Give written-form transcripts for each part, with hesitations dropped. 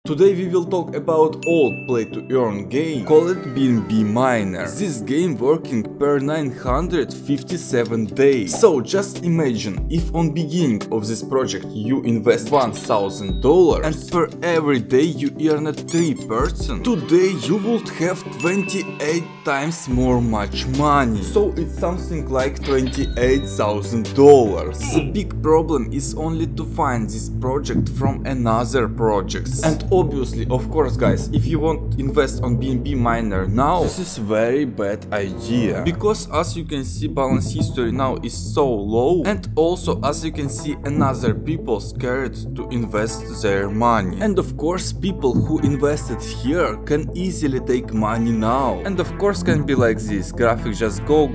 Today we will talk about old play-to-earn game called BNBMiner. This game working per 957 days. So just imagine if on beginning of this project you invest $1000 and per every day you earn 3%. Today you would have 28 times more much money. So it's something like $28,000. The big problem is only to find this project from another projects. And obviously, of course guys, if you want to invest on BNBMiner now, this is very bad idea. Because as you can see, balance history now is so low, and also as you can see, another people scared to invest their money. And of course, people who invested here can easily take money now. And of course can be like this, graphic just go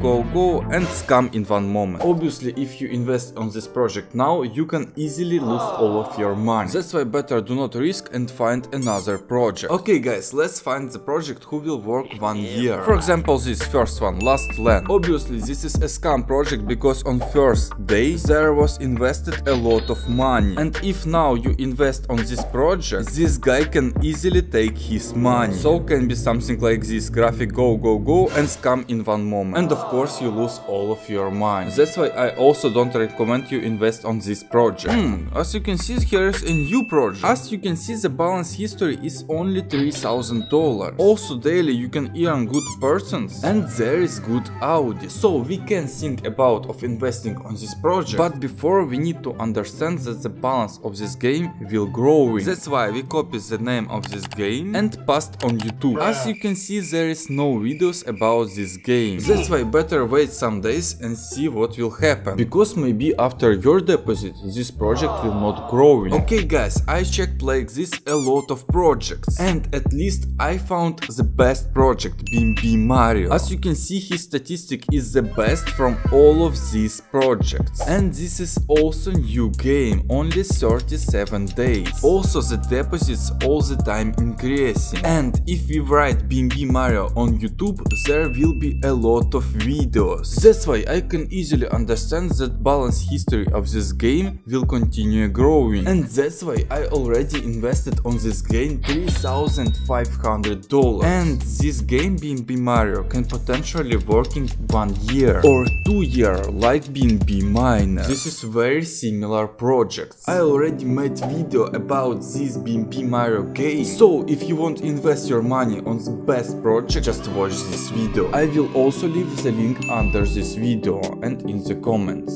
and scam in one moment. Obviously, if you invest on this project now, you can easily lose all of your money. That's why better do not risk and find another project. Okay guys, let's find the project who will work 1 year. For example, this first one, Last Land. Obviously this is a scam project because on first day there was invested a lot of money. And if now you invest on this project, this guy can easily take his money. So can be something like this, graphic go and scam in one moment. And of course you lose all of your money. That's why I also don't recommend you invest on this project. As you can see, here is a new project. As you can see, the balance history is only $3,000. Also daily you can earn good persons and there is good Audi. So we can think about of investing on this project. But before we need to understand that the balance of this game will grow. That's why we copy the name of this game and paste on YouTube. As you can see, there is no videos about this game. That's why better wait some days and see what will happen. Because maybe after your deposit this project will not grow. Okay guys, I checked like this a lot of projects and at least I found the best project, BNBMiner. As you can see, his statistic is the best from all of these projects. And this is also new game, only 37 days. Also the deposits all the time increasing. And if we write BNBMiner on YouTube, there will be a lot of videos. That's why I can easily understand that balance history of this game will continue growing. And that's why I already invested on this game $3,500. And this game BNBMiner can potentially work in 1 year or 2 years like BNBMiner. This is very similar projects. I already made video about this BNBMiner game. So if you want to invest your money on the best project, just watch this video. I will also leave the link under this video and in the comments.